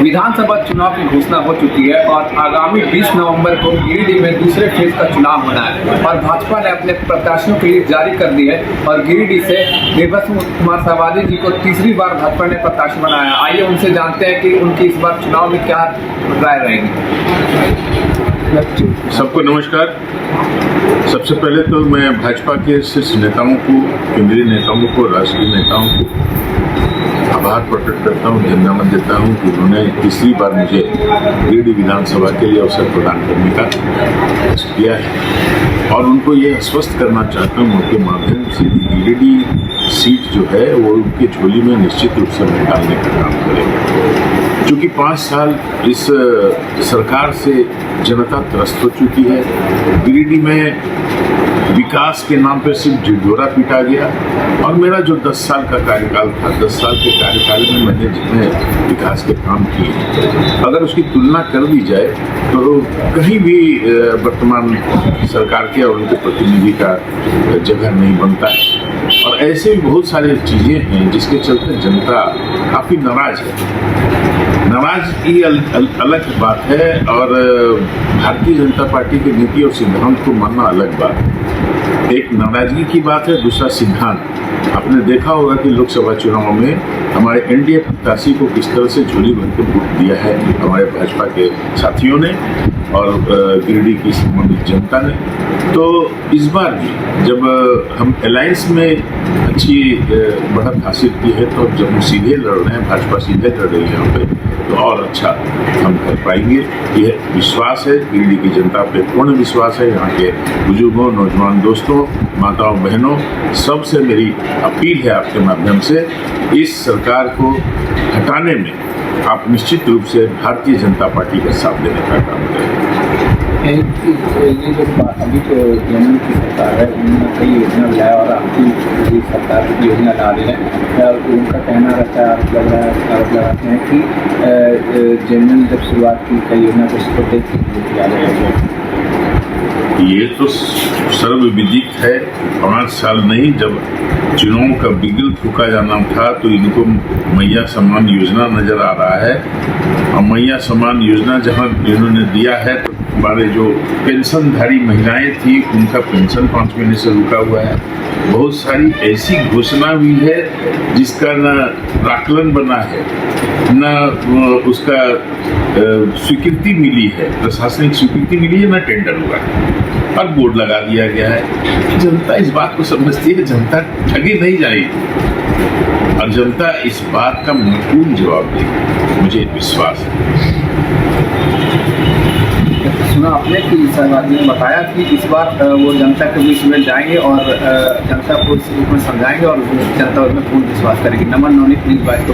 विधानसभा चुनाव की घोषणा हो चुकी है और आगामी 20 नवंबर को गिरिडीह में दूसरे फेज का चुनाव होना है और भाजपा ने अपने प्रत्याशियों की लिस्ट जारी कर दी है और गिरिडीह से निर्भय कुमार शाहबादी जी को तीसरी बार भाजपा ने प्रत्याशी बनाया। आइए उनसे जानते हैं कि उनकी इस बार चुनाव में क्या राय रहेगी। सबको नमस्कार। सबसे पहले तो मैं भाजपा के शीर्ष नेताओं को, केंद्रीय नेताओं को, राष्ट्रीय नेताओं को आभार प्रकट करता हूँ, धन्यवाद देता हूँ कि उन्होंने तीसरी बार मुझे गिरिडीह विधानसभा के लिए अवसर प्रदान करने का किया है और उनको ये आश्वस्त करना चाहता हूँ उनके माध्यम से गिरिडीह सीट जो है वो उनके झोली में निश्चित रूप से निकालने का काम करेगा। चूँकि 5 साल इस सरकार से जनता त्रस्त हो चुकी है। गिरिडीह में विकास के नाम पर सिर्फ ढिढोरा पीटा गया और मेरा जो 10 साल का कार्यकाल था, 10 साल के कार्यकाल में मैंने जितने विकास के काम किए, अगर उसकी तुलना कर दी जाए तो कहीं भी वर्तमान सरकार के और उनके प्रतिनिधि का जगह नहीं बनता है और ऐसे भी बहुत सारी चीज़ें हैं जिसके चलते जनता काफ़ी नाराज है। नाराज की अलग बात है और भारतीय जनता पार्टी की नीति और सिद्धांत को मानना अलग बात है। एक नाराजगी की बात है, दूसरा सिद्धांत। आपने देखा होगा कि लोकसभा चुनाव में हमारे एनडीए प्रत्याशी को किस तरह से झोली भर के वोट दिया है हमारे भाजपा के साथियों ने और गिरिडीह की संबंधित जनता ने। तो इस बार भी जब हम अलायंस में अच्छी बढ़त हासिल की है तो जब हम सीधे लड़ रहे हैं, भाजपा सीधे लड़ रही है यहाँ पे, तो और अच्छा हम कर पाएंगे। यह विश्वास है, गिरिडीह की जनता पे पूर्ण विश्वास है। यहाँ के बुजुर्गों, नौजवान दोस्तों, माताओं, बहनों, सबसे मेरी अपील है आपके माध्यम से, इस सरकार को हटाने में आप निश्चित रूप से भारतीय जनता पार्टी का साथ देने का काम करें। ये जो अभी जो जमीन की सरकार है उन्होंने कई योजना लाया और आपकी सरकार की योजना ला रही है, उनका कहना रहता है, आरोप लगाते हैं कि जमीन जब शुरुआत की कई योजना को उसको देख किया जाएगा। ये तो सर्वविदित है। 5 साल नहीं, जब चुनाव का बिगल फूका जाना था तो इनको मैया सम्मान योजना नजर आ रहा है और मैया सम्मान योजना जहां इन्होंने दिया है तो हमारे जो पेंशनधारी महिलाएं थी उनका पेंशन 5 महीने से रुका हुआ है। बहुत सारी ऐसी घोषणा हुई है जिसका न राकलन बना है, न उसका स्वीकृति मिली है, प्रशासनिक स्वीकृति मिली है, न टेंडर हुआ है और बोर्ड लगा दिया गया है। जनता इस बात को समझती है, जनता ठगी नहीं जाएगी और जनता इस बात का महत्वपूर्ण जवाब देगी, मुझे विश्वास है। सुना आपने कि शाहबादी ने बताया कि इस बार वो जनता के बीच में जाएंगे और जनता को इस रूप में समझाएंगे और जनता उसमें पूर्ण विश्वास करेगी। नमन नवनीत प्लीज बात को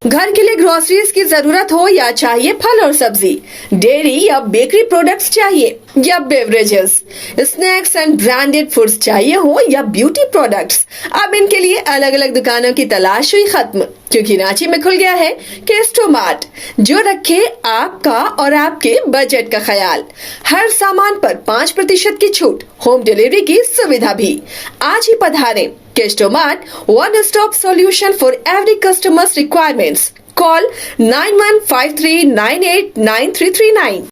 घर के लिए ग्रोसरीज की जरूरत हो या चाहिए फल और सब्जी, डेयरी या बेकरी प्रोडक्ट्स चाहिए या beverages, snacks and branded foods चाहिए हो या ब्यूटी प्रोडक्ट्स, अब इनके लिए अलग अलग दुकानों की तलाश हुई खत्म, क्योंकि रांची में खुल गया है केस्टोमार्ट, जो रखे आपका और आपके बजट का ख्याल। हर सामान पर 5% की छूट, होम डिलीवरी की सुविधा भी। आज ही पधारें। केस्टोमार्ट, one stop solution for every customer's requirements. Call 9153989339.